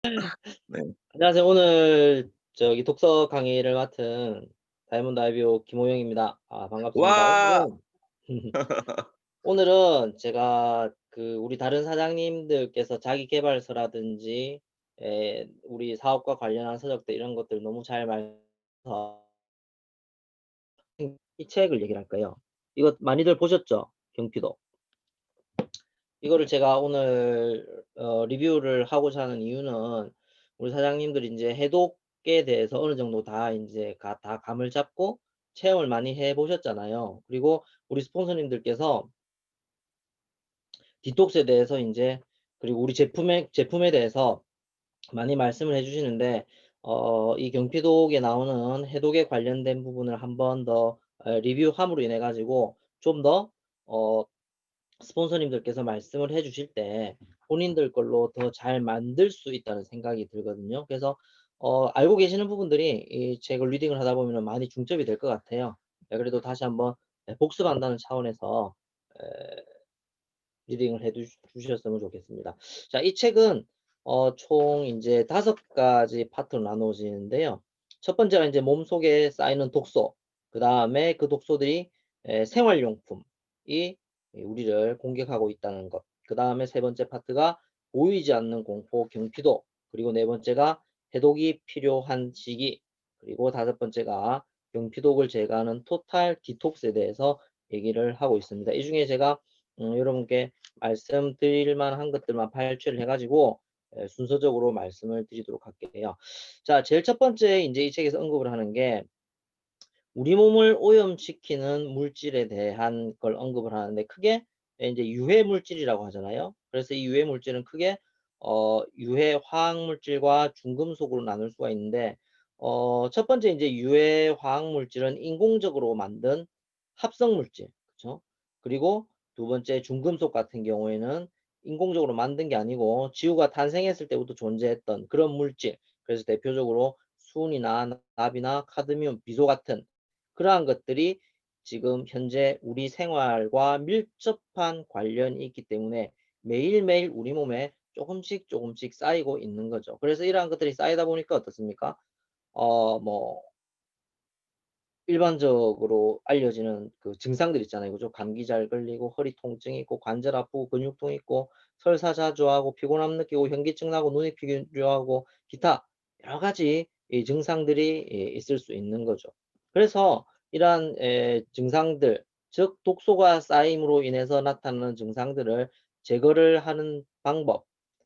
네. 안녕하세요. 오늘 독서 강의를 맡은 다이몬드 아이비오 김호영입니다. 반갑습니다. 와! 오늘은 제가 우리 다른 사장님들께서 자기 계발서라든지 우리 사업과 관련한 서적들 이런 것들 너무 잘 서 이 책을 얘기를 할 거예요. 이거 많이들 보셨죠? 경피도. 이거를 제가 오늘 리뷰를 하고자 하는 이유는 우리 사장님들이 인제 해독에 대해서 어느 정도 다 인제 다 감을 잡고 체험을 많이 해 보셨잖아요. 그리고 우리 스폰서님들께서 디톡스에 대해서 인제 그리고 우리 제품에 대해서 많이 말씀을 해 주시는데 이 경피독에 나오는 해독에 관련된 부분을 한 번 더 리뷰함으로 인해 가지고 좀더어 스폰서님들께서 말씀을 해 주실 때 본인들 걸로 더 잘 만들 수 있다는 생각이 들거든요. 그래서 알고 계시는 부분들이 이 책을 리딩을 하다 보면은 많이 중첩이 될 것 같아요. 그래도 다시 한번 복습한다는 차원에서 에 리딩을 해 주셨으면 좋겠습니다. 자, 이 책은 총 인제 5 가지 파트로 나누어지는데요. 첫 번째가 인제 몸속에 쌓이는 독소, 그다음에 그 독소들이 생활용품이 우리를 공격하고 있다는 것. 그다음에 세 번째 파트가 보이지 않는 공포 경피도, 그리고 네 번째가 해독이 필요한 시기, 그리고 다섯 번째가 경피독을 제거하는 토탈 디톡스에 대해서 얘기를 하고 있습니다. 이 중에 제가 여러분께 말씀드릴 만한 것들만 발췌를 해 가지고 순서적으로 말씀을 드리도록 할게요. 자, 제일 첫 번째 인제 이 책에서 언급을 하는 게 우리 몸을 오염시키는 물질에 대한 걸 언급을 하는데, 크게 인제 유해 물질이라고 하잖아요. 그래서 이 유해 물질은 크게 유해 화학 물질과 중금속으로 나눌 수가 있는데, 첫 번째 인제 유해 화학 물질은 인공적으로 만든 합성 물질, 그쵸? 그리고 두 번째 중금속 같은 경우에는 인공적으로 만든 게 아니고 지구가 탄생했을 때부터 존재했던 그런 물질. 그래서 대표적으로 순이나 납이나 카드뮴, 비소 같은 그러한 것들이 지금 현재 우리 생활과 밀접한 관련이 있기 때문에 매일매일 우리 몸에 조금씩 조금씩 쌓이고 있는 거죠. 그래서 이러한 것들이 쌓이다 보니까 어떻습니까? 뭐 일반적으로 알려지는 그 증상들 있잖아요. 그죠? 감기 잘 걸리고 허리 통증이 있고 관절 아프고 근육통 있고 설사 자주 하고 피곤함 느끼고 현기증 나고 눈이 피로하고 기타 여러 가지 이 증상들이 있을 수 있는 거죠. 그래서 이러한 증상들, 즉 독소가 쌓임으로 인해서 나타나는 증상들을 제거를 하는 방법,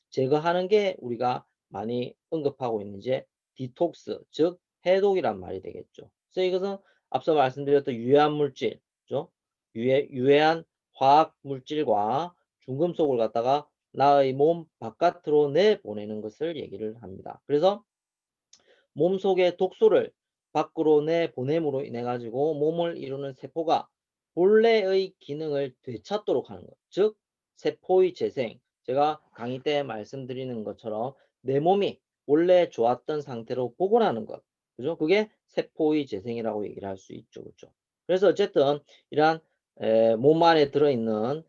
제거하는 게 우리가 많이 언급하고 있는 이제 디톡스, 즉 해독이란 말이 되겠죠. 그래서 이것은 앞서 말씀드렸던 유해한 물질, 그죠? 유해한 화학 물질과 중금속을 갖다가 나의 몸 바깥으로 내보내는 것을 얘기를 합니다. 그래서 몸속의 독소를 밖으로 내보냄으로 인해 가지고 몸을 이루는 세포가 본래의 기능을 되찾도록 하는 것. 즉 세포의 재생. 제가 강의 때 말씀드리는 것처럼 내 몸이 원래 좋았던 상태로 복원하는 것. 그죠? 그게 세포의 재생이라고 얘기를 할 수 있죠. 그죠? 그래서 어쨌든 이러한 몸 안에 들어있는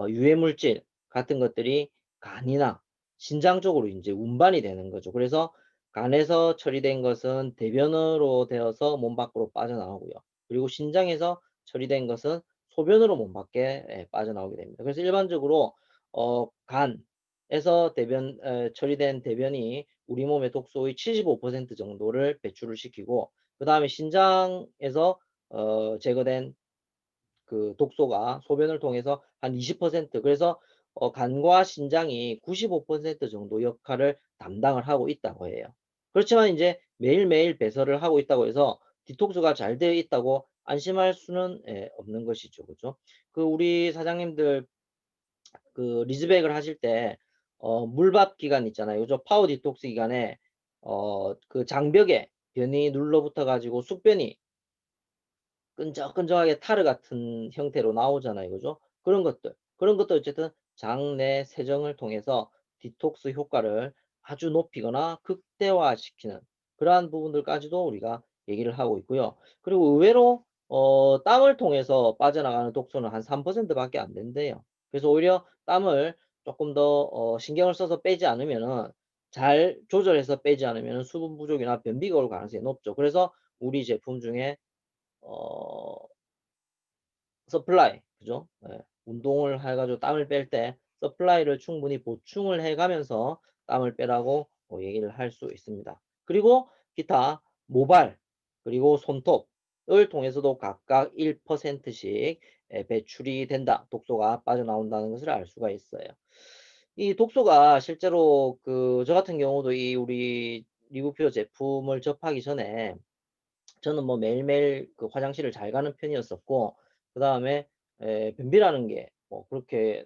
유해 물질 같은 것들이 간이나 신장 쪽으로 인제 운반이 되는 거죠. 그래서 간에서 처리된 것은 대변으로 되어서 몸 밖으로 빠져나오고요. 그리고 신장에서 처리된 것은 소변으로 몸 밖에 빠져나오게 됩니다. 그래서 일반적으로 간에서 처리된 대변이 우리 몸의 독소의 75% 정도를 배출을 시키고, 그다음에 신장에서 제거된 그 독소가 소변을 통해서 한 20%, 그래서 간과 신장이 95% 정도 역할을 담당을 하고 있다고 해요. 그렇지만 인제 매일매일 배설을 하고 있다고 해서 디톡스가 잘 되어 있다고 안심할 수는 없는 것이죠. 그죠? 우리 사장님들 리즈백을 하실 때 물밥 기간 있잖아요. 그죠? 파워 디톡스 기간에 장벽에 변이 눌러붙어 가지고 숙변이 끈적끈적하게 타르 같은 형태로 나오잖아요. 그죠? 그런 것들 어쨌든 장내 세정을 통해서 디톡스 효과를 아주 높이거나 극대화시키는 그러한 부분들까지도 우리가 얘기를 하고 있고요. 그리고 의외로 땀을 통해서 빠져나가는 독소는 한 3% 밖에 안 된대요. 그래서 오히려 땀을 조금 더 신경을 써서 빼지 않으면은 잘 조절해서 빼지 않으면 수분 부족이나 변비가 올 가능성이 높죠. 그래서 우리 제품 중에 어 서플라이 그죠? 예. 운동을 해 가지고 땀을 뺄 때 서플라이를 충분히 보충을 해 가면서 땀을 빼라고 얘기를 할 수 있습니다. 그리고 기타 모발 그리고 손톱을 통해서도 각각 1% 씩 배출이 된다. 독소가 빠져나온다는 것을 알 수가 있어요. 이 독소가 실제로 저 같은 경우도 이 우리 리부표 제품을 접하기 전에 저는 뭐 매일매일 그 화장실을 잘 가는 편이었었고 그다음에 변비라는 게 뭐 그렇게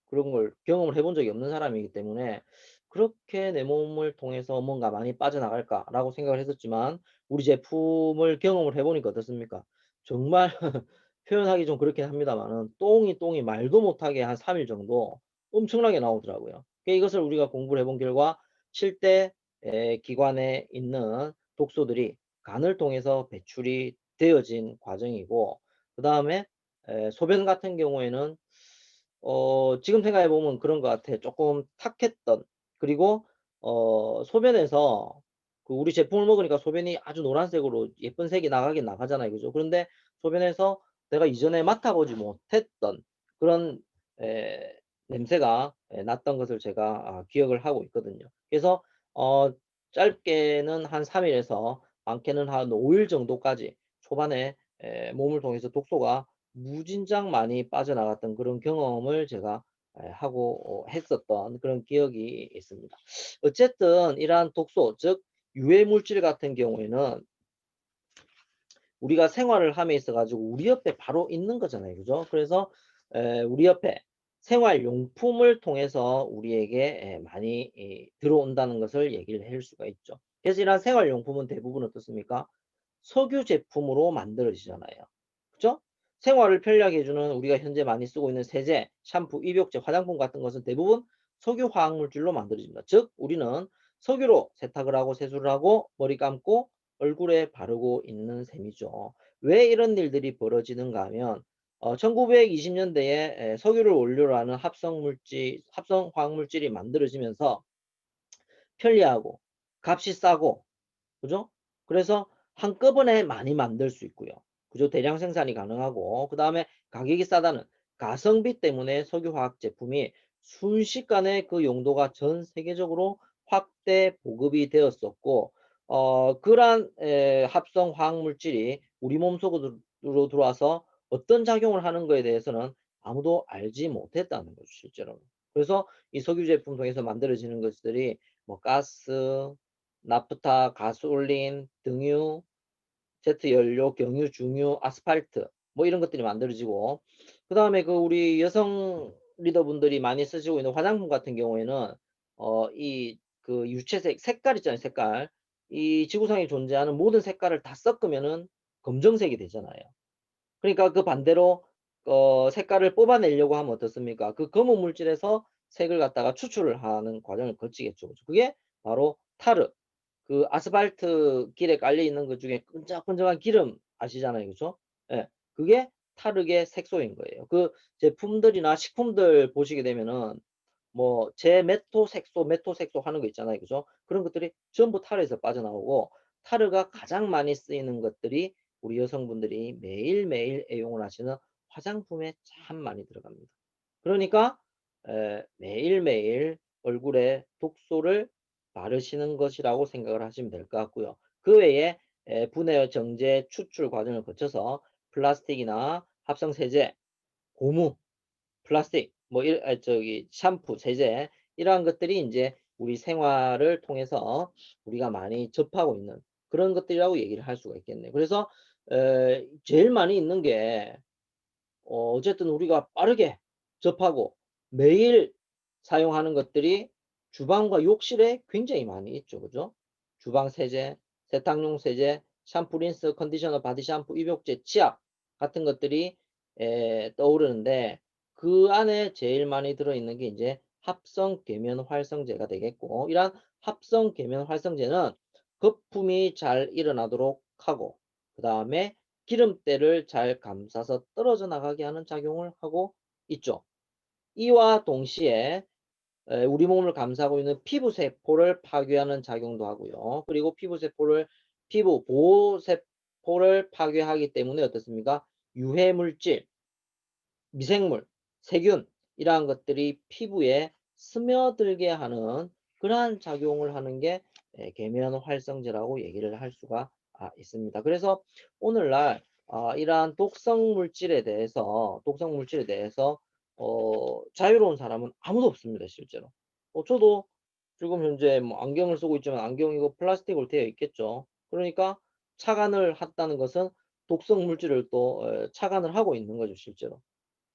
그런 걸 경험을 해본 적이 없는 사람이기 때문에 '그렇게 내 몸을 통해서 뭔가 많이 빠져나갈까?'라고 생각을 했었지만 우리 제품을 경험을 해 보니까 어떻습니까? 정말 표현하기 좀 그렇긴 합니다마는 똥이 말도 못하게 한 3일 정도 엄청나게 나오더라고요. 이것을 우리가 공부를 해본 결과 칠 대 기관에 있는 독소들이 간을 통해서 배출이 되어진 과정이고 그다음에 소변 같은 경우에는 지금 생각해 보면 그런 것 같아. 쪼끔 탁했던 그리고 소변에서 우리 제품을 먹으니까 소변이 아주 노란색으로 예쁜 색이 나가긴 나가잖아요. 그죠? 그런데 소변에서 내가 이전에 맡아 보지 못했던 그런 에 냄새가 났던 것을 제가 기억을 하고 있거든요. 그래서 어 짧게는 한 3 일에서 많게는 한 5일 정도까지 초반에 몸을 통해서 독소가 무진장 많이 빠져나갔던 그런 경험을 제가 하고 했었던 그런 기억이 있습니다. 어쨌든 이러한 독소 즉 유해 물질 같은 경우에는 우리가 생활을 함에 있어 가지고 우리 옆에 바로 있는 거잖아요. 그죠? 그래서 우리 옆에 생활용품을 통해서 우리에게 많이 들어온다는 것을 얘기를 할 수가 있죠. 그래서 이러한 생활용품은 대부분 어떻습니까? 석유 제품으로 만들어지잖아요. 그죠? 생활을 편리하게 해 주는 우리가 현재 많이 쓰고 있는 세제, 샴푸, 입욕제, 화장품 같은 것은 대부분 석유 화학 물질로 만들어집니다. 즉 우리는 석유로 세탁을 하고 세수를 하고 머리 감고 얼굴에 바르고 있는 셈이죠. 왜 이런 일들이 벌어지는가 하면 1920 년대에 석유를 원료로 하는 합성 화학 물질이 만들어지면서 편리하고 값이 싸고 그죠? 그래서 한꺼번에 많이 만들 수 있고요. 그죠? 대량 생산이 가능하고 그다음에 가격이 싸다는 가성비 때문에 석유화학 제품이 순식간에 그 용도가 전 세계적으로 확대 보급이 되었었고 그러한 합성 화학 물질이 우리 몸속으로 들어와서 어떤 작용을 하는 거에 대해서는 아무도 알지 못했다는 거죠, 실제로는. 그래서 이 석유 제품 통해서 만들어지는 것들이 뭐 가스, 나프타, 가솔린, 등유, 제트 연료, 경유, 중유, 아스팔트 뭐 이런 것들이 만들어지고 그다음에 우리 여성 리더분들이 많이 쓰시고 있는 화장품 같은 경우에는 이 유채색 색깔 있잖아요, 색깔. 이 지구상에 존재하는 모든 색깔을 다 섞으면은 검정색이 되잖아요. 그러니까 그 반대로 색깔을 뽑아내려고 하면 어떻습니까? 그 검은 물질에서 색을 갖다가 추출을 하는 과정을 거치겠죠. 그게 바로 타르. 아스팔트 길에 깔려 있는 것 중에 끈적끈적한 기름 아시잖아요. 그죠? 예. 그게 타르의 색소인 거예요. 그 제품들이나 식품들 보시게 되면은 뭐 제메토색소, 메토색소 하는 거 있잖아요. 그죠? 그런 것들이 전부 타르에서 빠져나오고 타르가 가장 많이 쓰이는 것들이 우리 여성분들이 매일매일 애용을 하시는 화장품에 참 많이 들어갑니다. 그러니까 매일매일 얼굴에 독소를 바르시는 것이라고 생각을 하시면 될 것 같고요. 그 외에 분해, 정제, 추출 과정을 거쳐서 플라스틱이나 합성 세제, 고무, 플라스틱 뭐 저기 샴푸, 세제 이러한 것들이 인제 우리 생활을 통해서 우리가 많이 접하고 있는 그런 것들이라고 얘기를 할 수가 있겠네요. 그래서 제일 많이 있는 게 어쨌든 우리가 빠르게 접하고 매일 사용하는 것들이 주방과 욕실에 굉장히 많이 있죠. 그죠? 주방 세제, 세탁용 세제, 샴푸, 린스, 컨디셔너, 바디 샴푸, 입욕제, 치약 같은 것들이 떠오르는데 그 안에 제일 많이 들어있는 게 이제 합성 계면 활성제가 되겠고 이러한 합성 계면 활성제는 거품이 잘 일어나도록 하고 그다음에 기름때를 잘 감싸서 떨어져 나가게 하는 작용을 하고 있죠. 이와 동시에 우리 몸을 감싸고 있는 피부 세포를 파괴하는 작용도 하고요. 그리고 피부 보호 세포를 파괴하기 때문에 어떻습니까? 유해 물질, 미생물, 세균 이러한 것들이 피부에 스며들게 하는 그러한 작용을 하는 게 계면 활성제라고 얘기를 할 수가 있습니다. 그래서 오늘날 이러한 독성 물질에 대해서 자유로운 사람은 아무도 없습니다, 실제로. 저도 지금 현재 뭐 안경을 쓰고 있지만 안경이 이거 플라스틱으로 되어 있겠죠. 그러니까 착안을 했다는 것은 독성 물질을 또 착안을 하고 있는 거죠, 실제로.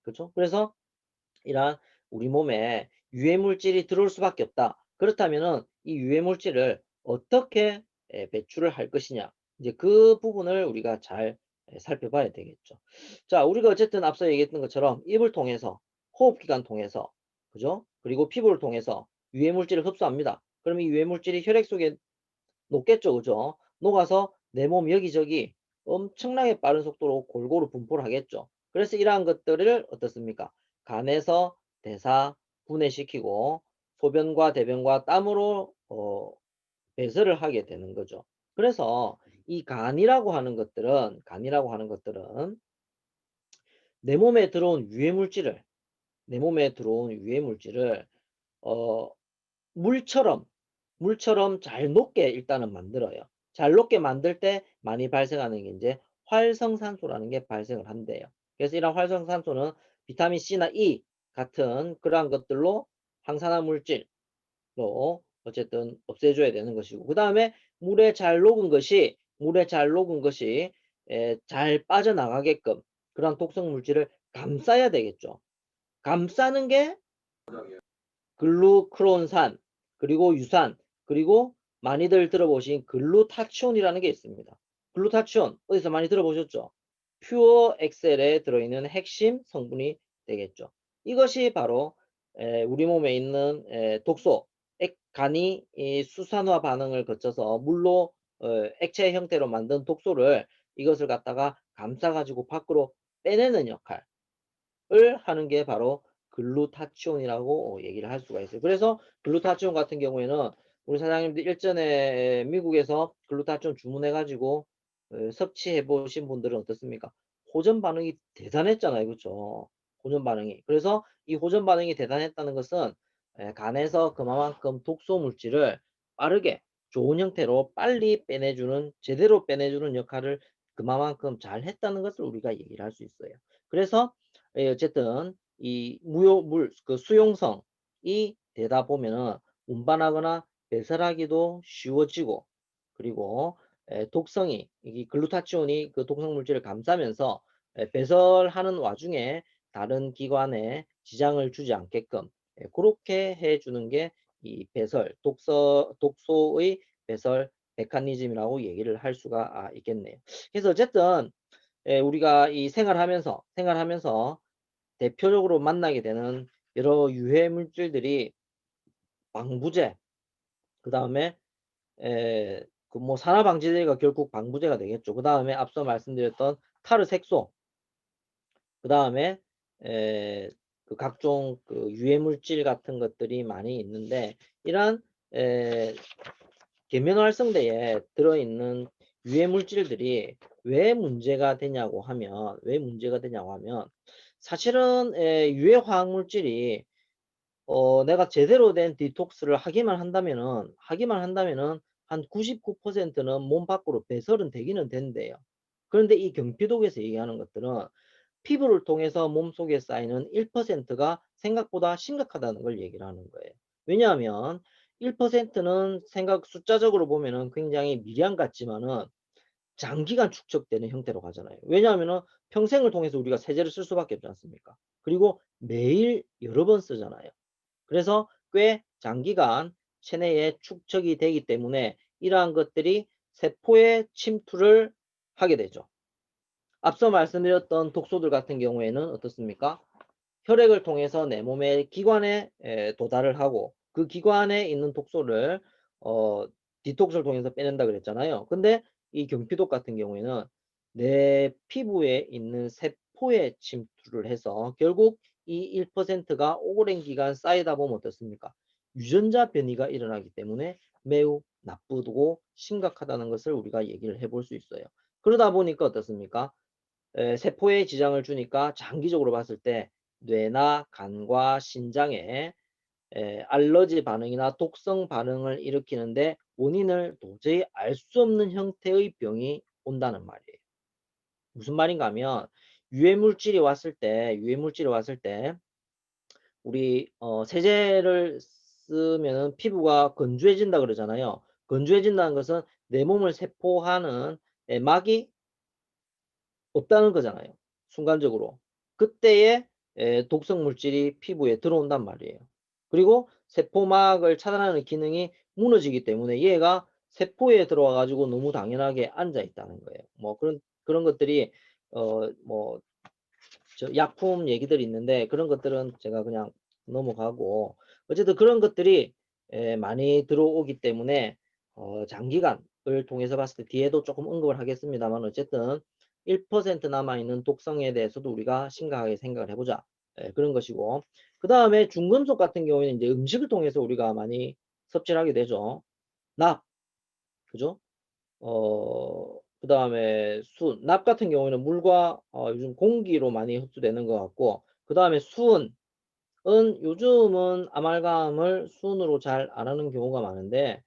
그죠? 그래서 이러한 우리 몸에 유해 물질이 들어올 수밖에 없다. 그렇다면은 이 유해 물질을 어떻게 배출을 할 것이냐. 이제 그 부분을 우리가 잘 살펴봐야 되겠죠. 자, 우리가 어쨌든 앞서 얘기했던 것처럼 입을 통해서, 호흡기관 통해서, 그죠? 그리고 피부를 통해서 유해 물질을 흡수합니다. 그럼 이 유해 물질이 혈액 속에 녹겠죠, 그죠? 녹아서 내 몸 여기저기 엄청나게 빠른 속도로 골고루 분포를 하겠죠. 그래서 이러한 것들을 어떻습니까? 간에서 대사, 분해시키고 소변과 대변과 땀으로 배설을 하게 되는 거죠. 그래서 이 간이라고 하는 것들은 내 몸에 들어온 유해 물질을 내 몸에 들어온 유해 물질을 어 물처럼 물처럼 잘 녹게 일단은 만들어요. 잘 녹게 만들 때 많이 발생하는 게 인제 활성산소라는 게 발생을 한대요. 그래서 이런 활성산소는 비타민 C나 E 같은 그러한 것들로 항산화 물질로 어쨌든 없애줘야 되는 것이고, 그다음에 물에 잘 녹은 것이 잘 빠져나가게끔 그런 독성 물질을 감싸야 되겠죠. 감싸는 게 글루크론산, 그리고 유산, 그리고 많이들 들어보신 글루타치온이라는 게 있습니다. 글루타치온 어디서 많이 들어보셨죠? 퓨어 엑셀에 들어있는 핵심 성분이 되겠죠. 이것이 바로 우리 몸에 있는 독소, 간이 이 수산화 반응을 거쳐서 물로 액체 형태로 만든 독소를 이것을 갖다가 감싸 가지고 밖으로 빼내는 역할을 하는 게 바로 글루타치온이라고 얘기를 할 수가 있어요. 그래서 글루타치온 같은 경우에는 우리 사장님들 일전에 미국에서 글루타치온 주문해 가지고 섭취해 보신 분들은 어떻습니까? 호전 반응이 대단했잖아요. 그쵸? 호전 반응이. 그래서 이 호전 반응이 대단했다는 것은 간에서 그만큼 독소 물질을 빠르게 좋은 형태로 빨리 빼내주는, 제대로 빼내주는 역할을 그만큼 잘했다는 것을 우리가 얘기를 할 수 있어요. 그래서 어쨌든 이 그 수용성이 되다 보면은 운반하거나 배설하기도 쉬워지고, 그리고 독성이 이 글루타치온이 그 독성 물질을 감싸면서 배설하는 와중에 다른 기관에 지장을 주지 않게끔 고렇게 해 주는 게 이 배설, 독소의 배설 메커니즘이라고 얘기를 할 수가 있겠네요. 그래서 어쨌든 우리가 이 생활하면서 대표적으로 만나게 되는 여러 유해 물질들이 방부제, 그다음에 그 뭐 산화 방지제가 결국 방부제가 되겠죠. 그다음에 앞서 말씀드렸던 타르색소, 그다음에 에 그 각종 그 유해 물질 같은 것들이 많이 있는데, 이러한 에 계면활성제에 들어있는 유해 물질들이 왜 문제가 되냐고 하면 사실은 유해 화학 물질이 내가 제대로 된 디톡스를 하기만 한다면은 한 99%는 몸 밖으로 배설은 되기는 된대요. 그런데 이 경피독에서 얘기하는 것들은 피부를 통해서 몸속에 쌓이는 1%가 생각보다 심각하다는 걸 얘기를 하는 거예요. 왜냐하면 1%는 생각 숫자적으로 보면은 굉장히 미량 같지만은 장기간 축적되는 형태로 가잖아요. 왜냐하면은 평생을 통해서 우리가 세제를 쓸 수밖에 없지 않습니까? 그리고 매일 여러 번 쓰잖아요. 그래서 꽤 장기간 체내에 축적이 되기 때문에 이러한 것들이 세포에 침투를 하게 되죠. 앞서 말씀드렸던 독소들 같은 경우에는 어떻습니까? 혈액을 통해서 내 몸의 기관에 도달을 하고 그 기관에 있는 독소를 어 디톡스를 통해서 빼낸다 그랬잖아요. 근데 이 경피독 같은 경우에는 내 피부에 있는 세포에 침투를 해서 결국 이 1%가 오랜 기간 쌓이다 보면 어떻습니까? 유전자 변이가 일어나기 때문에 매우 나쁘고 심각하다는 것을 우리가 얘기를 해볼 수 있어요. 그러다 보니까 어떻습니까? 세포에 지장을 주니까 장기적으로 봤을 때 뇌나 간과 신장에 알러지 반응이나 독성 반응을 일으키는데 원인을 도저히 알 수 없는 형태의 병이 온다는 말이에요. 무슨 말인가 하면 유해물질이 왔을 때 우리 세제를 쓰면은 피부가 건조해진다 그러잖아요. 건조해진다는 것은 내 몸을 세포하는 막이 없다는 거잖아요, 순간적으로. 그때에 독성 물질이 피부에 들어온단 말이에요. 그리고 세포막을 차단하는 기능이 무너지기 때문에 얘가 세포에 들어와 가지고 너무 당연하게 앉아 있다는 거예요. 뭐 그런 것들이 뭐 저 약품 얘기들이 있는데 그런 것들은 제가 그냥 넘어가고, 어쨌든 그런 것들이 많이 들어오기 때문에 장기간을 통해서 봤을 때 뒤에도 조금 언급을 하겠습니다만 어쨌든 1% 남아있는 독성에 대해서도 우리가 심각하게 생각을 해보자. 그런 것이고, 그 다음에 중금속 같은 경우에는 이제 음식을 통해서 우리가 많이 섭취를 하게 되죠. 납, 그죠? 그다음에 납 같은 경우에는 물과 요즘 공기로 많이 흡수되는 것 같고, 그다음에 수은은 요즘은 아말감을 수은으로 잘 안 하는 경우가 많은데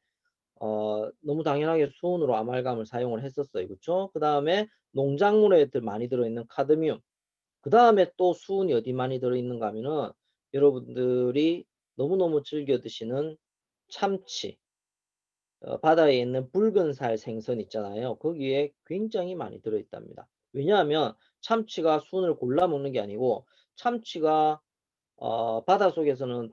너무 당연하게 수은으로 아말감을 사용을 했었어요. 그쵸? 그다음에 농작물에 많이 들어있는 카드뮴, 그다음에 또 수은이 어디 많이 들어있는가 하면은 여러분들이 너무너무 즐겨 드시는 참치, 바다에 있는 붉은살 생선 있잖아요. 거기에 굉장히 많이 들어있답니다. 왜냐하면 참치가 순을 골라 먹는 게 아니고 참치가 바닷속에서는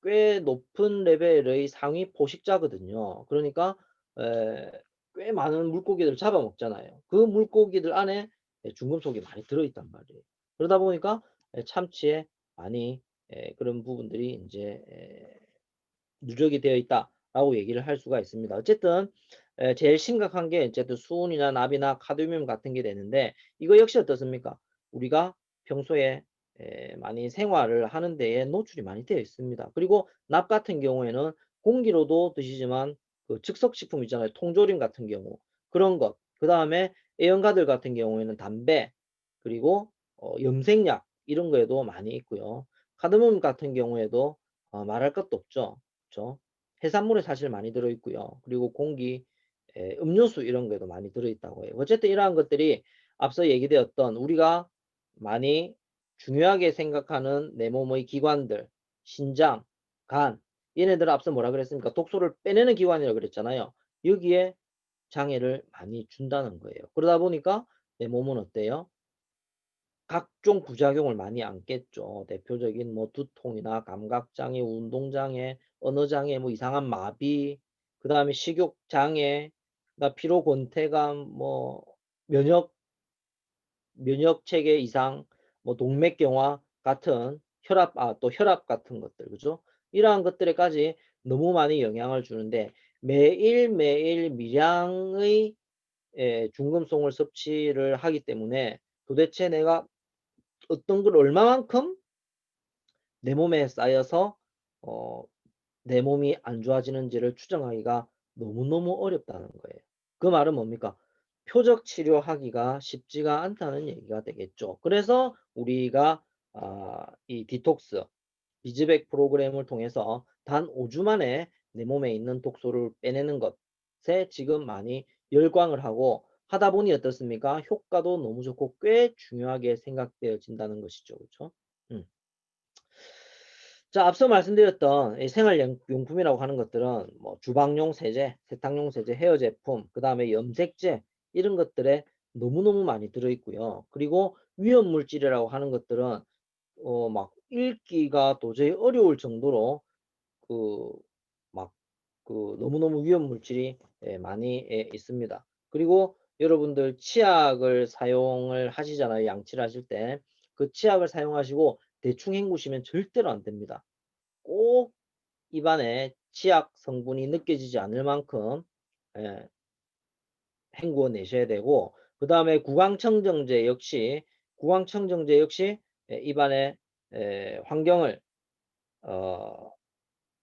꽤 높은 레벨의 상위 포식자거든요. 그러니까 에, 꽤 많은 물고기들을 잡아먹잖아요. 그 물고기들 안에 중금속이 많이 들어있단 말이에요. 그러다 보니까 참치에 많이 그런 부분들이 이제 누적이 되어 있다라고 얘기를 할 수가 있습니다. 어쨌든 제일 심각한 게 어쨌든 수은이나 납이나 카드뮴 같은 게 되는데, 이거 역시 어떻습니까? 우리가 평소에 많이 생활을 하는 데에 노출이 많이 되어 있습니다. 그리고 납 같은 경우에는 공기로도 드시지만 그 즉석식품 있잖아요. 통조림 같은 경우 그런 것, 그 다음에 애연가들 같은 경우에는 담배, 그리고 염색약 이런 거에도 많이 있고요. 카드뮴 같은 경우에도 말할 것도 없죠. 그쵸? 해산물에 사실 많이 들어있고요. 그리고 공기, 음료수 이런 거에도 많이 들어있다고 해요. 어쨌든 이러한 것들이 앞서 얘기되었던 우리가 많이 중요하게 생각하는 내 몸의 기관들, 신장, 간, 얘네들은 앞서 뭐라 그랬습니까? 독소를 빼내는 기관이라고 그랬잖아요. 여기에 장애를 많이 준다는 거예요. 그러다 보니까 내 몸은 어때요? 각종 부작용을 많이 안겠죠. 대표적인 뭐 두통이나 감각장애, 운동장애, 언어장애, 뭐 이상한 마비, 그 다음에 식욕장애, 피로권태감, 뭐 면역, 면역체계 이상, 뭐 동맥경화 같은 또 혈압 같은 것들, 그죠? 이러한 것들에까지 너무 많이 영향을 주는데 매일매일 미량의 중금속을 섭취를 하기 때문에 도대체 내가 어떤 걸 얼마만큼 내 몸에 쌓여서 어 내 몸이 안 좋아지는지를 추정하기가 너무너무 어렵다는 거예요. 그 말은 뭡니까? 표적 치료하기가 쉽지가 않다는 얘기가 되겠죠. 그래서 우리가 이 디톡스, 비즈백 프로그램을 통해서 단 5주 만에 내 몸에 있는 독소를 빼내는 것에 지금 많이 열광을 하고 하다 보니 어떻습니까? 효과도 너무 좋고 꽤 중요하게 생각되어진다는 것이죠. 그렇죠? 음. 자, 앞서 말씀드렸던 이 생활용품이라고 하는 것들은 뭐 주방용 세제, 세탁용 세제, 헤어 제품, 그 다음에 염색제 이런 것들에 너무너무 많이 들어있고요. 그리고 위험 물질이라고 하는 것들은 막 읽기가 도저히 어려울 정도로 그 막 그 너무너무 위험 물질이 많이 있습니다. 그리고 여러분들 치약을 사용을 하시잖아요. 양치를 하실 때. 그 치약을 사용하시고 대충 헹구시면 절대로 안 됩니다. 꼭 입안에 치약 성분이 느껴지지 않을 만큼 예, 헹구어 내셔야 되고, 그 다음에 구강청정제 역시 입안에 환경을 어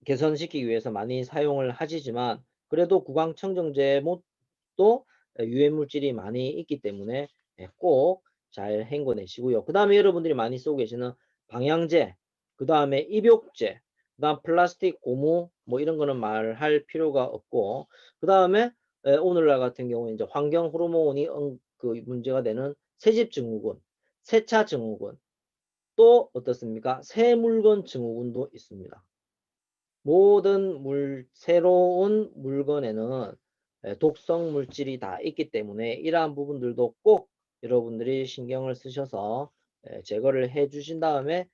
개선시키기 위해서 많이 사용을 하시지만 그래도 구강청정제도 유해 물질이 많이 있기 때문에 꼭 잘 헹궈내시고요. 그다음에 여러분들이 많이 쓰고 계시는 방향제, 그다음에 입욕제, 그다음 플라스틱 고무 뭐 이런 거는 말할 필요가 없고 그다음에 오늘날 같은 경우에 이제 환경 호르몬이 그 문제가 되는 새집 증후군, 세차 증후군, 또 어떻습니까? 새 물건 증후군도 있습니다. 모든 새로운 물건에는 독성 물질이 다 있기 때문에 이러한 부분들도 꼭 여러분들이 신경을 쓰셔서 제거를 해 주신 다음에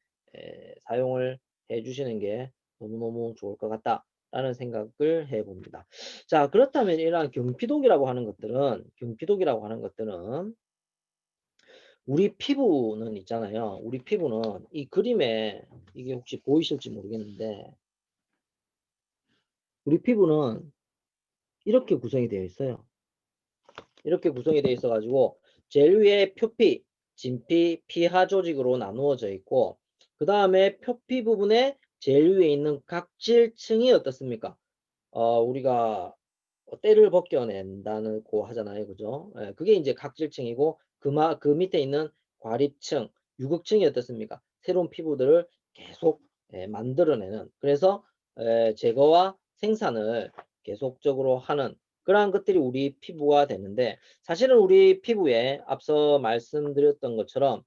사용을 해 주시는 게 너무너무 좋을 것 같다라는 생각을 해 봅니다. 자, 그렇다면 이러한 경피독이라고 하는 것들은 우리 피부는 있잖아요. 우리 피부는 이 그림에 이게 혹시 보이실지 모르겠는데 우리 피부는 이렇게 구성이 되어 있어요. 이렇게 구성이 되어 있어 가지고 제일 위에 표피, 진피, 피하 조직으로 나누어져 있고 그 다음에 표피 부분에 제일 위에 있는 각질층이 어떻습니까? 우리가 때를 벗겨낸다고 하잖아요. 그죠? 예, 그게 이제 각질층이고 그 밑에 있는 과립층, 유극층이 어떻습니까? 새로운 피부들을 계속 만들어내는 그래서 제거와 생산을 계속적으로 하는 그러한 것들이 우리 피부가 되는데 사실은 우리 피부에 앞서 말씀드렸던 것처럼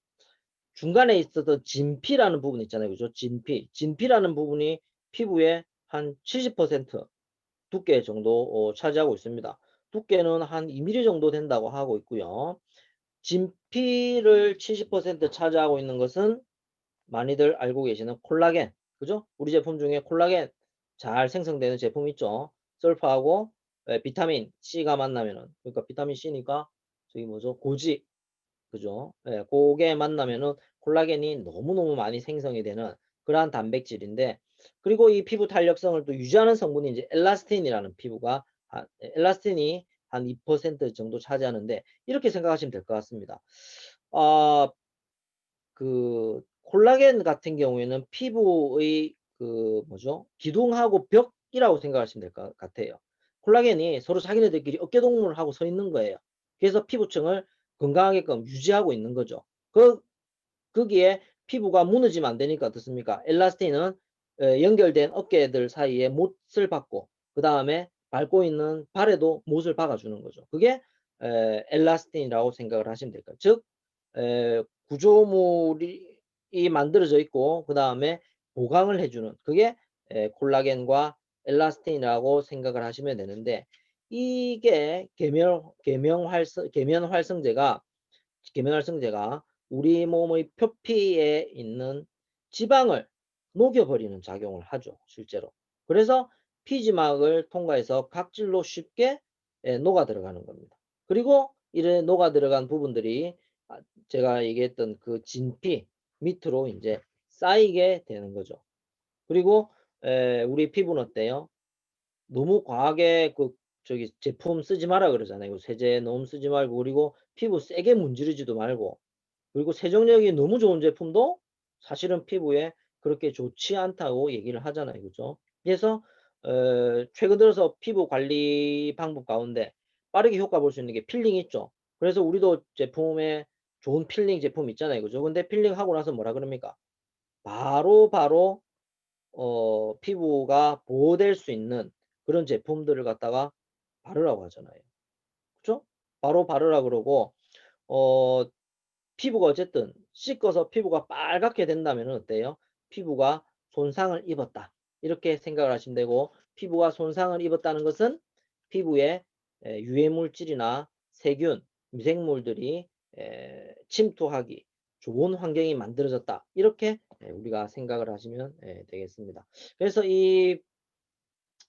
중간에 있었던 진피라는 부분 있잖아요. 그죠? 진피라는 부분이 피부의 한 70% 두께 정도 차지하고 있습니다. 두께는 한 2mm 정도 된다고 하고 있고요. 진피를 70% 차지하고 있는 것은 많이들 알고 계시는 콜라겐. 그죠? 우리 제품 중에 콜라겐 잘 생성되는 제품 있죠. 설파하고 비타민 C가 만나면은 그러니까 비타민 C니까 저기 뭐죠? 고지. 그죠? 예, 고게 만나면은 콜라겐이 너무너무 많이 생성이 되는 그러한 단백질인데 그리고 이 피부 탄력성을 또 유지하는 성분이 이제 엘라스틴이라는 엘라스틴이 한 2% 정도 차지하는데 이렇게 생각하시면 될 것 같습니다. 아, 그 콜라겐 같은 경우에는 피부의 그 뭐죠? 기둥하고 벽이라고 생각하시면 될 것 같아요. 콜라겐이 서로 자기네들끼리 어깨동무를 하고 서 있는 거예요. 그래서 피부층을 건강하게끔 유지하고 있는 거죠. 거기에 피부가 무너지면 안 되니까 어떻습니까? 엘라스틴은 연결된 어깨들 사이에 못을 박고 그 다음에 밟고 있는 발에도 못을 박아주는 거죠. 그게 엘라스틴이라고 생각을 하시면 될 거예요. 즉 구조물이 만들어져 있고 그 다음에 보강을 해주는 그게 콜라겐과 엘라스틴이라고 생각을 하시면 되는데 이게 계면활성제가 우리 몸의 표피에 있는 지방을 녹여버리는 작용을 하죠, 실제로. 그래서 피지막을 통과해서 각질로 쉽게 녹아 들어가는 겁니다. 그리고 이래 녹아 들어간 부분들이 제가 얘기했던 그 진피 밑으로 이제 쌓이게 되는 거죠. 그리고 우리 피부는 어때요? 너무 과하게 저기 제품 쓰지 마라 그러잖아요. 세제 너무 쓰지 말고 그리고 피부 세게 문지르지도 말고 그리고 세정력이 너무 좋은 제품도 사실은 피부에 그렇게 좋지 않다고 얘기를 하잖아요. 그죠? 그래서 최근 들어서 피부 관리 방법 가운데 빠르게 효과 볼 수 있는 게 필링 있죠. 그래서 우리도 제품에 좋은 필링 제품 있잖아요. 그죠? 근데 필링하고 나서 뭐라 그럽니까? 바로 피부가 보호될 수 있는 그런 제품들을 갖다가 바르라고 하잖아요. 그죠? 바로 바르라 그러고 어 피부가 어쨌든 씻어서 피부가 빨갛게 된다면은 어때요? 피부가 손상을 입었다. 이렇게 생각을 하시면 되고 피부가 손상을 입었다는 것은 피부에 유해 물질이나 세균, 미생물들이 침투하기 좋은 환경이 만들어졌다. 이렇게 우리가 생각을 하시면 되겠습니다. 그래서 이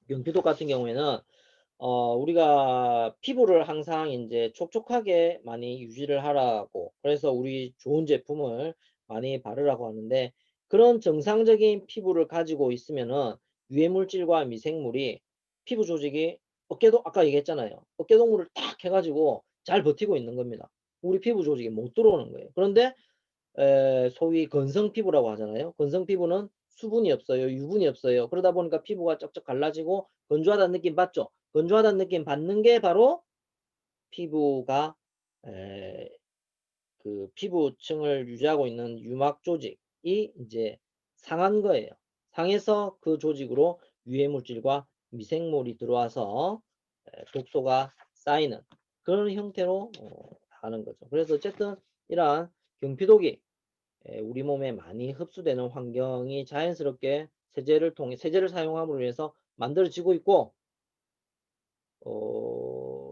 경피독 같은 경우에는 우리가 피부를 항상 인제 촉촉하게 많이 유지를 하라고 그래서 우리 좋은 제품을 많이 바르라고 하는데 그런 정상적인 피부를 가지고 있으면은 유해 물질과 미생물이 피부 조직이 아까 얘기했잖아요. 어깨동무를 딱 해 가지고 잘 버티고 있는 겁니다. 우리 피부 조직에 못 들어오는 거예요. 그런데 소위 건성 피부라고 하잖아요. 건성 피부는 수분이 없어요. 유분이 없어요. 그러다 보니까 피부가 쩍쩍 갈라지고 건조하다는 느낌 받죠. 건조하다는 느낌 받는 게 바로 피부가 에, 그 피부층을 유지하고 있는 유막 조직이 이제 상한 거예요. 상해서 그 조직으로 유해 물질과 미생물이 들어와서 독소가 쌓이는 그런 형태로 하는 거죠. 그래서 어쨌든 이러한 경피독이 우리 몸에 많이 흡수되는 환경이 자연스럽게 세제를 통해 세제를 사용함으로 해서 만들어지고 있고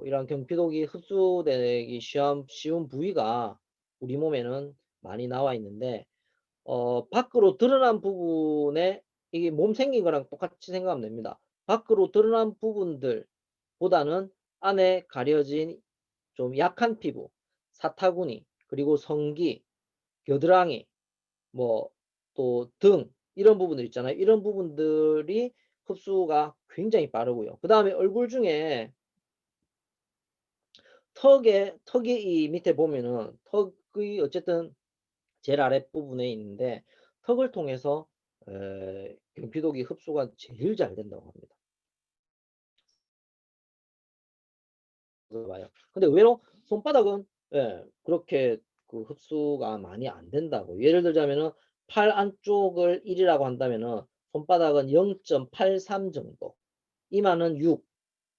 이런 경피독이 흡수되기 쉬운 부위가 우리 몸에는 많이 나와 있는데 밖으로 드러난 부분에 이게 몸 생긴 거랑 똑같이 생각하면 됩니다. 밖으로 드러난 부분들보다는 안에 가려진 좀 약한 피부, 사타구니, 그리고 성기, 겨드랑이, 뭐 또 등 이런 부분들 있잖아요. 이런 부분들이 흡수가 굉장히 빠르고요. 그 다음에 얼굴 중에 턱이 이 밑에 보면은 턱의 어쨌든 제일 아랫부분에 있는데 턱을 통해서 경피독이 흡수가 제일 잘 된다고 합니다. 봐요. 근데 의외로 손바닥은 그렇게 그 흡수가 많이 안 된다고. 예를 들자면은 팔 안쪽을 1이라고 한다면은 손바닥은 0.83 정도, 이마는 6,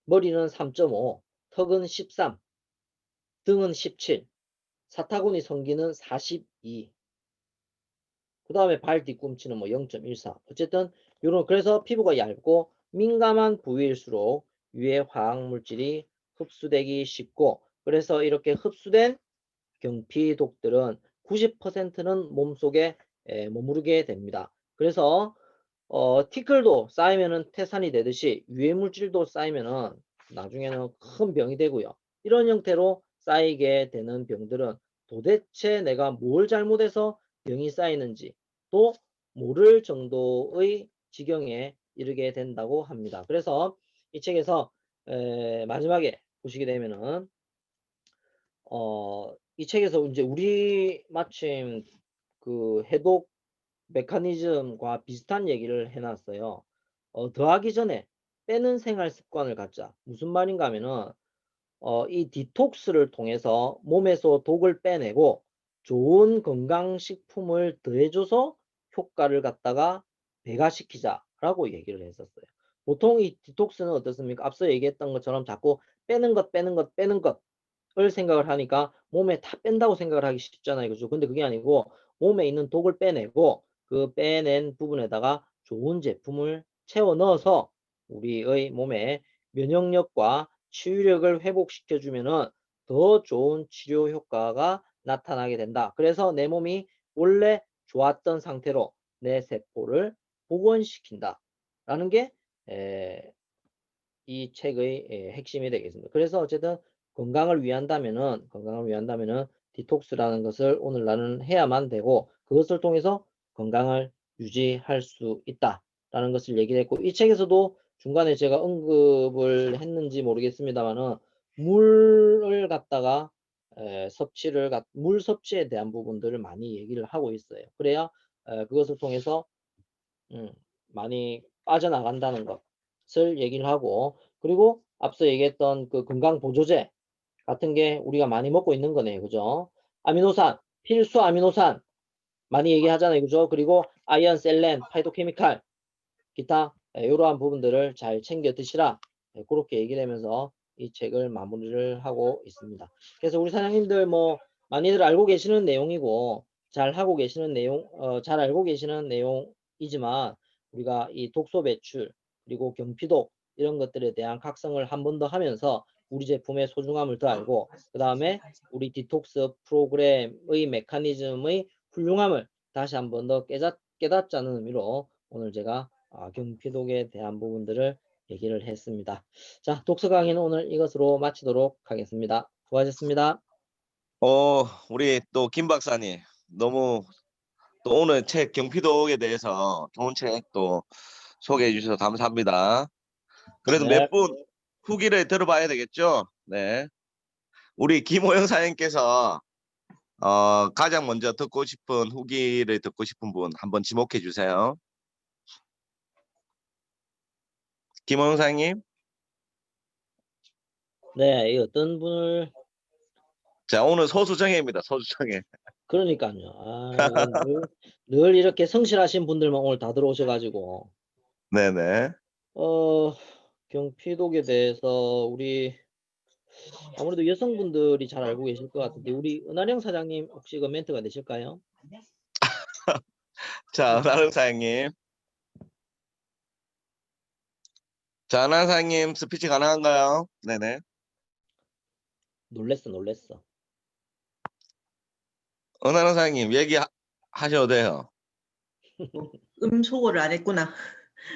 머리는 3.5, 턱은 13, 등은 17, 사타구니 성기는 42, 그 다음에 발 뒤꿈치는 뭐 0.14. 어쨌든 요런 그래서 피부가 얇고 민감한 부위일수록 유해 화학 물질이 흡수되기 쉽고 그래서 이렇게 흡수된 경피독들은 90%는 몸속에 머무르게 됩니다. 그래서 티클도 쌓이면은 태산이 되듯이 유해 물질도 쌓이면은 나중에는 큰 병이 되고요. 이런 형태로 쌓이게 되는 병들은 도대체 내가 뭘 잘못해서 병이 쌓이는지 또 모를 정도의 지경에 이르게 된다고 합니다. 그래서 이 책에서 마지막에 보시게 되면은 이 책에서 이제 우리 마침 그 해독 메커니즘과 비슷한 얘기를 해놨어요. 더하기 전에 빼는 생활 습관을 갖자. 무슨 말인가 하면은 이 디톡스를 통해서 몸에서 독을 빼내고 좋은 건강식품을 더해줘서 효과를 갖다가 배가시키자라고 얘기를 했었어요. 보통 이 디톡스는 어떻습니까? 앞서 얘기했던 것처럼 자꾸 빼는 것, 빼는 것, 빼는 것을 생각을 하니까 몸에 다 뺀다고 생각을 하기 쉽잖아요. 그죠? 근데 그게 아니고 몸에 있는 독을 빼내고 그 빼낸 부분에다가 좋은 제품을 채워 넣어서 우리의 몸에 면역력과 치유력을 회복시켜주면은 더 좋은 치료 효과가 나타나게 된다. 그래서 내 몸이 원래 좋았던 상태로 내 세포를 복원시킨다. 라는 게 이 책의 핵심이 되겠습니다. 그래서 어쨌든 건강을 위한다면은 디톡스라는 것을 오늘 나는 해야만 되고 그것을 통해서 건강을 유지할 수 있다라는 것을 얘기를 했고 이 책에서도 중간에 제가 언급을 했는지 모르겠습니다만은 물을 갖다가 물 섭취에 대한 부분들을 많이 얘기를 하고 있어요. 그래야 그것을 통해서 많이 빠져나간다는 것을 얘기를 하고 그리고 앞서 얘기했던 그 건강보조제 같은 게 우리가 많이 먹고 있는 거네요. 그죠? 아미노산, 필수 아미노산 많이 얘기하잖아요. 그죠? 그리고 아이언, 셀렌, 파이토케미칼, 기타 이러한 부분들을 잘 챙겨 드시라. 그렇게 얘기를 하면서 이 책을 마무리를 하고 있습니다. 그래서 우리 사장님들 뭐 많이들 알고 계시는 내용이고 잘 하고 계시는 내용, 잘 알고 계시는 내용이지만 우리가 이 독소 배출 그리고 경피독 이런 것들에 대한 각성을 한 번 더 하면서 우리 제품의 소중함을 더 알고 그 다음에 우리 디톡스 프로그램의 메커니즘의 훌륭함을 다시 한 번 더 깨닫자는 의미로 오늘 제가 경피독에 대한 부분들을 얘기를 했습니다. 자, 독서 강의는 오늘 이것으로 마치도록 하겠습니다. 수고하셨습니다. 우리 또 김 박사님 너무 또 오늘 책 경피독에 대해서 좋은 책 또 소개해 주셔서 감사합니다. 그래도 네. 몇 분 후기를 들어봐야 되겠죠? 네. 우리 김호영 사장님께서 가장 먼저 듣고 싶은 후기를 듣고 싶은 분 한번 지목해 주세요. 김원웅 사장님. 네, 이 어떤 분을 자, 오늘 소수정예입니다. 소수정예. 그러니까요. 늘 이렇게 성실하신 분들만 오늘 다 들어오셔가지고 네네. 경피독에 대해서 우리 아무래도 여성분들이 잘 알고 계실 것 같은데 우리 은하령 사장님 혹시 그 멘트가 되실까요? 자, 은하령 사장님. 자, 은하령 사장님 스피치 가능한가요? 네네. 놀랬어. 은하령 사장님 얘기하셔도 돼요. 음소거를 안 했구나.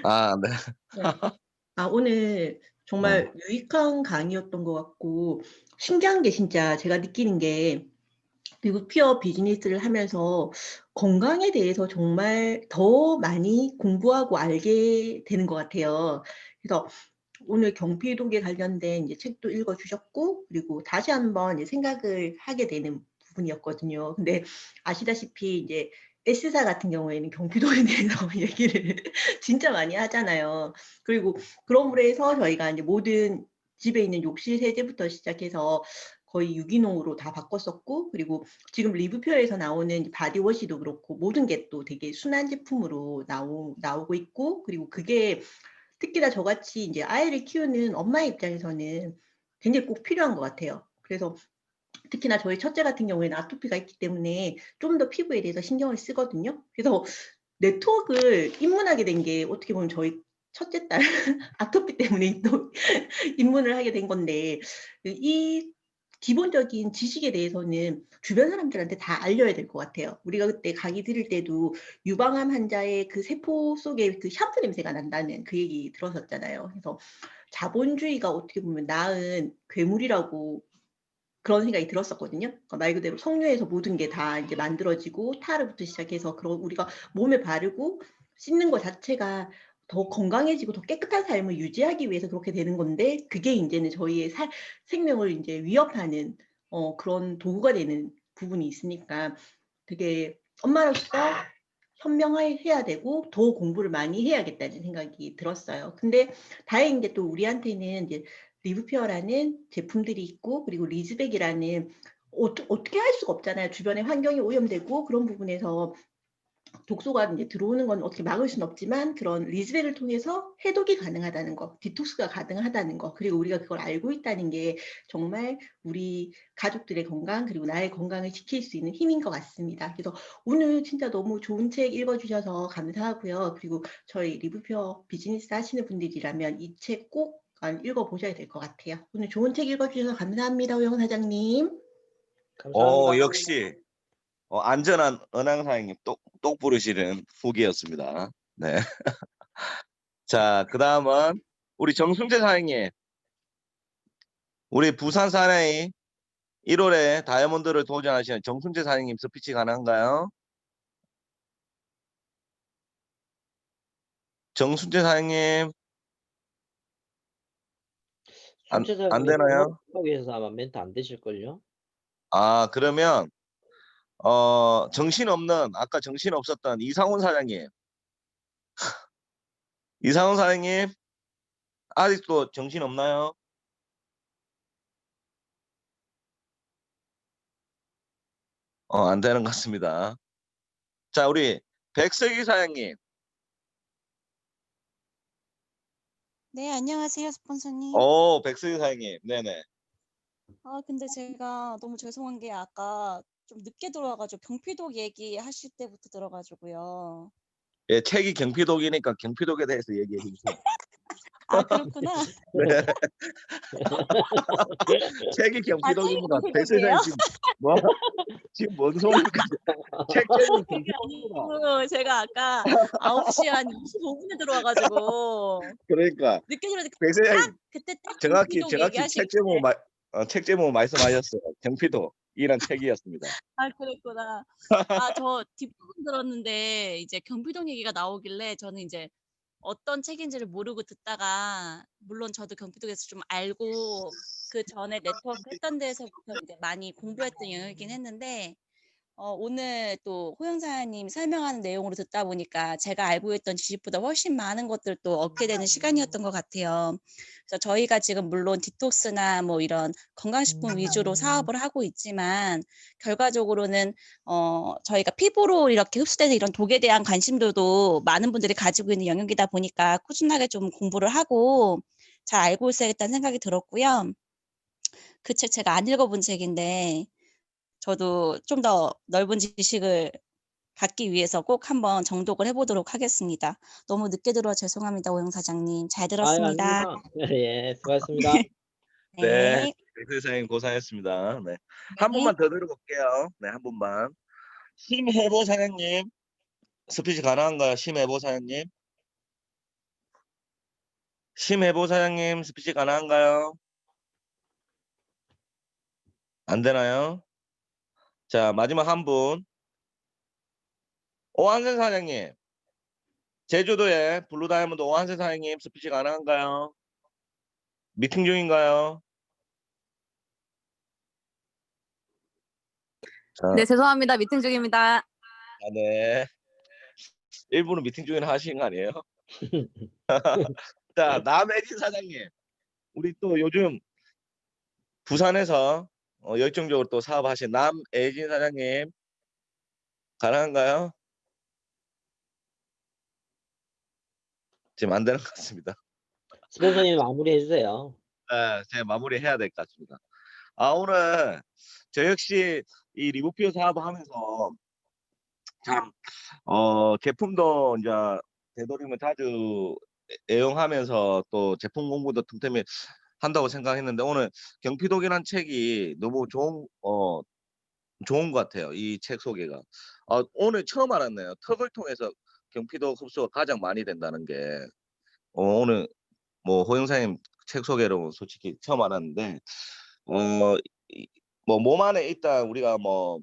아, 네. 네. 오늘 정말 유익한 강의였던 것 같고 신기한 게 진짜 제가 느끼는 게 미국 피어 비즈니스를 하면서 건강에 대해서 정말 더 많이 공부하고 알게 되는 것 같아요. 그래서 오늘 경피독에 관련된 이제 책도 읽어주셨고 그리고 다시 한번 이제 생각을 하게 되는 부분이었거든요. 근데 아시다시피 이제 S사 같은 경우에는 경피독에 대해서 얘기를 진짜 많이 하잖아요. 그리고 그럼으로 해서 저희가 이제 모든 집에 있는 욕실 세제부터 시작해서 거의 유기농으로 다 바꿨었고 그리고 지금 리뷰표에서 나오는 바디워시도 그렇고 모든 게 또 되게 순한 제품으로 나오고 있고 그리고 그게 특히나 저같이 이제 아이를 키우는 엄마의 입장에서는 굉장히 꼭 필요한 것 같아요. 그래서 특히나 저희 첫째 같은 경우에는 아토피가 있기 때문에 좀 더 피부에 대해서 신경을 쓰거든요. 그래서 네트워크를 입문하게 된 게 어떻게 보면 저희 첫째 딸 아토피 때문에 또 입문을 하게 된 건데 이 기본적인 지식에 대해서는 주변 사람들한테 다 알려야 될 것 같아요. 우리가 그때 강의 들을 때도 유방암 환자의 그 세포 속에 그 샴푸 냄새가 난다는 그 얘기 들었었잖아요. 그래서 자본주의가 어떻게 보면 낳은 괴물이라고 그런 생각이 들었었거든요. 그러니까 말 그대로 석류에서 모든 게 다 이제 만들어지고 타르부터 시작해서 그런 우리가 몸에 바르고 씻는 것 자체가 더 건강해지고 더 깨끗한 삶을 유지하기 위해서 그렇게 되는 건데 그게 인제는 저희의 생명을 인제 위협하는 그런 도구가 되는 부분이 있으니까 되게 엄마로서 현명해야 되고 더 공부를 많이 해야겠다는 생각이 들었어요. 근데 다행인 게 또 우리한테는 이제 리브피어라는 제품들이 있고 그리고 리즈백이라는 어떻게 할 수가 없잖아요. 주변에 환경이 오염되고 그런 부분에서 독소가 이제 들어오는 건 어떻게 막을 수는 없지만 그런 리즈백을 통해서 해독이 가능하다는 거, 디톡스가 가능하다는 거, 그리고 우리가 그걸 알고 있다는 게 정말 우리 가족들의 건강 그리고 나의 건강을 지킬 수 있는 힘인 것 같습니다. 그래서 오늘 진짜 너무 좋은 책 읽어주셔서 감사하고요. 그리고 저희 리브표 비즈니스 하시는 분들이라면 이 책 꼭 읽어보셔야 될 것 같아요. 오늘 좋은 책 읽어주셔서 감사합니다, 오영 사장님. 감사합니다. 역시 안전한 은하령 사장님 똑 부르시는 후기였습니다. 네. 자, 그다음은 우리 정순재 사장님. 우리 부산 사나이 1월에 다이아몬드를 도전하시는 정순재 사장님 스피치 가능한가요? 정순재 사장님 안 순채 사장님 되나요? 하고 계셔서 아마 멘트 안 되실걸요? 그러면 아까 정신 없었던 이상훈 사장님. 이상훈 사장님 아직도 정신 없나요? 안 되는 것 같습니다. 자, 우리 백석희 사장님. 네, 안녕하세요, 스폰서님. 백석희 사장님. 네네. 근데 제가 너무 죄송한 게 아까 좀 늦게 들어와가지고 경피독 얘기하실 때부터 들어가지고요. 예, 책이 경피독이니까 경피독에 대해서 얘기해 주세요. 그렇구나. 네. 책이 책이 경피독입니다. 백석희 경피독이에요? 사장님 지금 뭔 소리입니까? 책 제목이 그게 경피독입니다. 아니고 제가 아까 9시 한 25분에 들어와가지고 그러니까 늦게 들어왔는데 백석희 딱 사장님 그때 딱 정확히 경피독 책 제목 얘기하시길래 책 제목 말씀하셨어요. 경피독이란 책이었습니다. 그랬구나. 저 뒷부분 들었는데 이제 경피독 얘기가 나오길래 저는 이제 어떤 책인지를 모르고 듣다가 물론 저도 경피독에서 좀 알고 그 전에 네트워크 했던 데에서부터 이제 많이 공부했던 영역이긴 했는데 오늘 또 호영사님 설명하는 내용으로 듣다 보니까 제가 알고 있던 지식보다 훨씬 많은 것들도 얻게 되는 시간이었던 것 같아요. 그래서 저희가 지금 물론 디톡스나 뭐 이런 건강식품 위주로 사업을 하고 있지만 결과적으로는 저희가 피부로 이렇게 흡수되는 이런 독에 대한 관심도도 많은 분들이 가지고 있는 영역이다 보니까 꾸준하게 좀 공부를 하고 잘 알고 있어야겠다는 생각이 들었고요. 그 책 제가 안 읽어본 책인데 저도 좀 더 넓은 지식을 갖기 위해서 꼭 한번 정독을 해보도록 하겠습니다. 너무 늦게 들어와 죄송합니다, 오영 사장님. 잘 아유, 들었습니다. 아닙니다. 예, 수고하셨습니다. 네, 네. 선생님 고생했습니다. 네. 한 네. 분만 더 들어볼게요. 네, 한 분만. 심해보 사장님, 스피치 가능한가요? 심해보 사장님? 심해보 사장님, 스피치 가능한가요? 안 되나요? 자, 마지막 한 분. 오한선 사장님, 제주도의 블루다이아몬드 오한선 사장님, 스피치 가능한가요? 미팅 중인가요? 자, 네, 죄송합니다. 미팅 중입니다. 아, 네. 일부러 미팅 중이라 하신 거 아니에요? 자, 남혜진 사장님. 우리 또 요즘 부산에서 열정적으로 또 사업하신 남혜진 사장님. 가능한가요? 지금 안 되는 것 같습니다. 스폰서님 마무리해 주세요. 네, 제가 마무리해야 될 것 같습니다. 아, 오늘 저 역시 이 리뷰피어 사업을 하면서 참, 제품도 이제 되도록이면 자주 애용하면서 또 제품 공부도 틈틈이 한다고 생각했는데 오늘 경피독이라는 책이 너무 좋은 것 같아요. 이 책 소개가. 오늘 처음 알았네요. 턱을 통해서 경피독 흡수가 가장 많이 된다는 게. 오늘 뭐 호영사님 책 소개로 솔직히 처음 알았는데, 어, 뭐 몸 안에 일단 우리가 뭐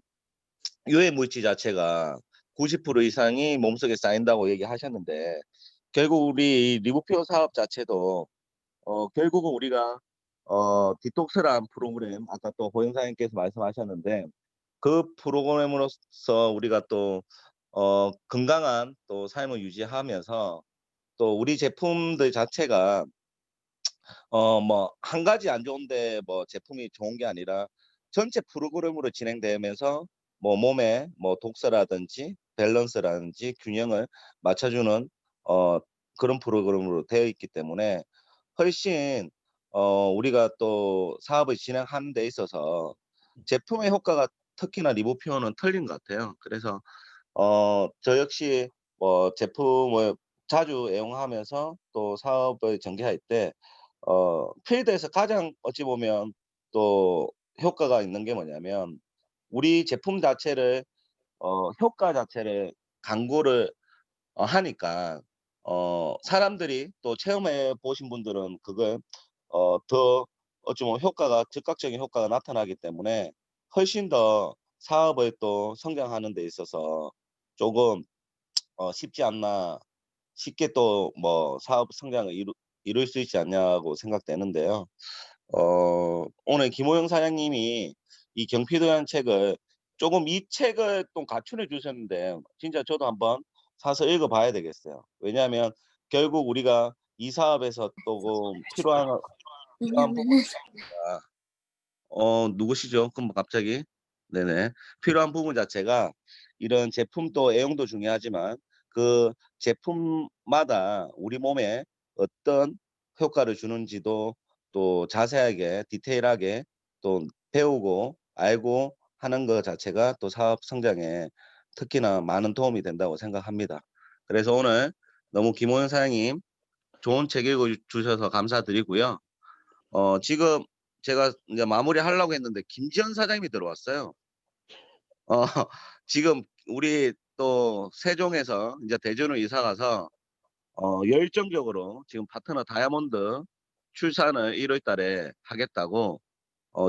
유해 물질 자체가 90% 이상이 몸속에 쌓인다고 얘기하셨는데, 결국 우리 리부피어 사업 자체도 결국은 우리가 디톡스란 프로그램 아까 또 호영사님께서 말씀하셨는데 그 프로그램으로서 우리가 또 건강한 또 삶을 유지하면서 또 우리 제품들 자체가 뭐 한 가지 안 좋은데 뭐 제품이 좋은 게 아니라 전체 프로그램으로 진행되면서 뭐 몸에 뭐 독소라든지 밸런스라든지 균형을 맞춰주는 어 그런 프로그램으로 되어 있기 때문에 훨씬 우리가 또 사업을 진행하는 데 있어서 제품의 효과가 특히나 리보피어는 틀린 것 같아요. 그래서 저 역시 뭐 제품을 자주 애용하면서 또 사업을 전개할 때 필드에서 가장 어찌 보면 또 효과가 있는 게 뭐냐면 우리 제품 자체를 효과 자체를 광고를 하니까 사람들이 또 체험해 보신 분들은 그걸 더 어찌 보면 효과가 즉각적인 효과가 나타나기 때문에 훨씬 더 사업을 또 성장하는 데 있어서 조금 쉽지 않나 쉽게 또 뭐 사업 성장을 이룰 수 있지 않냐고 생각되는데요. 오늘 김호영 사장님이 이 경피도라는 책을 조금 이 책을 또 가출해 주셨는데 진짜 저도 한번 사서 읽어봐야 되겠어요. 왜냐하면 결국 우리가 이 사업에서 조금 필요한 부분 자체가 누구시죠? 그럼 갑자기 네네 필요한 부분 자체가 이런 제품도 애용도 중요하지만 그 제품마다 우리 몸에 어떤 효과를 주는지도 또 자세하게 디테일하게 또 배우고 알고 하는 것 자체가 또 사업 성장에 특히나 많은 도움이 된다고 생각합니다. 그래서 오늘 너무 김호연 사장님 좋은 책 읽어 주셔서 감사드리고요. 지금 제가 이제 마무리하려고 했는데 김지현 사장님이 들어왔어요. 어, 지금 우리 또 세종에서 이제 대전으로 이사 가서 열정적으로 지금 파트너 다이아몬드 출산을 1월 달에 하겠다고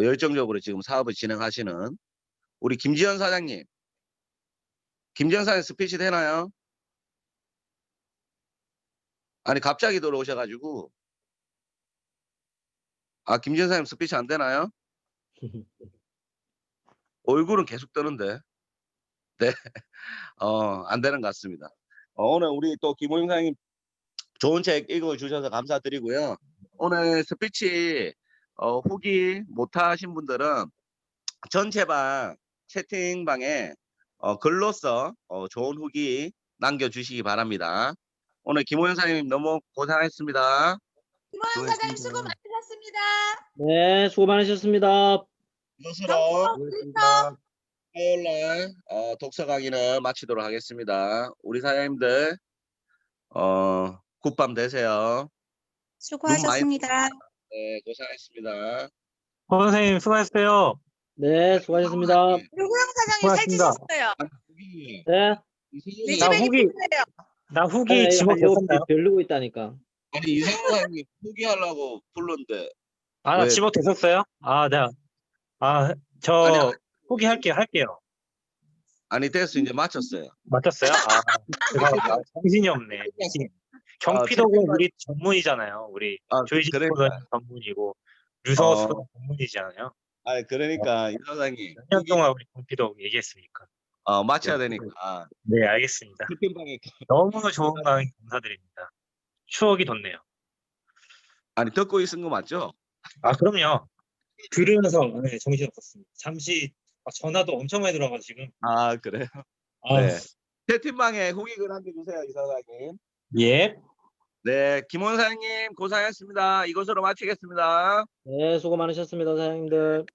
열정적으로 지금 사업을 진행하시는 우리 김지현 사장님. 김지현 사장님 스피치 되나요? 아니 갑자기 들어오셔가지고 김지현 사장님 스피치 안 되나요? 얼굴은 계속 뜨는데. 안 되는 것 같습니다. 오늘 우리 또 김호영 사장님 좋은 책 읽어주셔서 감사드리고요. 오늘 스피치 후기 못하신 분들은 전체방 채팅방에 글로써 좋은 후기 남겨주시기 바랍니다. 오늘 김호영 사장님 너무 고생하셨습니다. 김호영 사장님 수고 많으셨습니다. 네, 수고 많으셨습니다. 이것으로 수고하셨습니다. 화요일날 독서 강의는 마치도록 하겠습니다. 우리 사장님들 굿밤 되세요. 수고하셨습니다. 네, 고생하셨습니다. 선생님 수고하셨어요. 네, 수고하셨습니다. 유구영 사장님 고맙습니다. 살찌셨어요. 네. 내 나 집에 후기- 있어요. 나 후기 아니, 지목됐었나요? 별르고 있다니까. 아니 이상호 사장님 포기하려고 불렀는데 아, 나 왜? 지목됐었어요? 아, 네. 아니, 저 후기 할게요. 아니 됐어 이제 마쳤어요. 맞췄어요? 아, 죄송합니다. 정신이 없네. 경피도가 우리 전문이잖아요. 우리 조이지 그러니까 프로는 전문이고 류성호 어. 프로는 전문이잖아요. 아니 그러니까 이 사장님 몇 년 동안 우리 경피도 얘기했으니까. 마쳐야 되니까 네, 알겠습니다. 채팅방에 너무 좋은 강의 감사드립니다. 추억이 돋네요. 아니 듣고 있은 거 맞죠? 아, 그럼요. 들으면서 네, 정신 없었습니다. 잠시 전화도 엄청 많이 들어가지고 지금. 아 그래요? 아, 네. 채팅방에 후기 글 남겨주세요 이 사장님. 예. 네, 김원 사장님 고생하셨습니다. 이것으로 마치겠습니다. 네, 수고 많으셨습니다, 사장님들.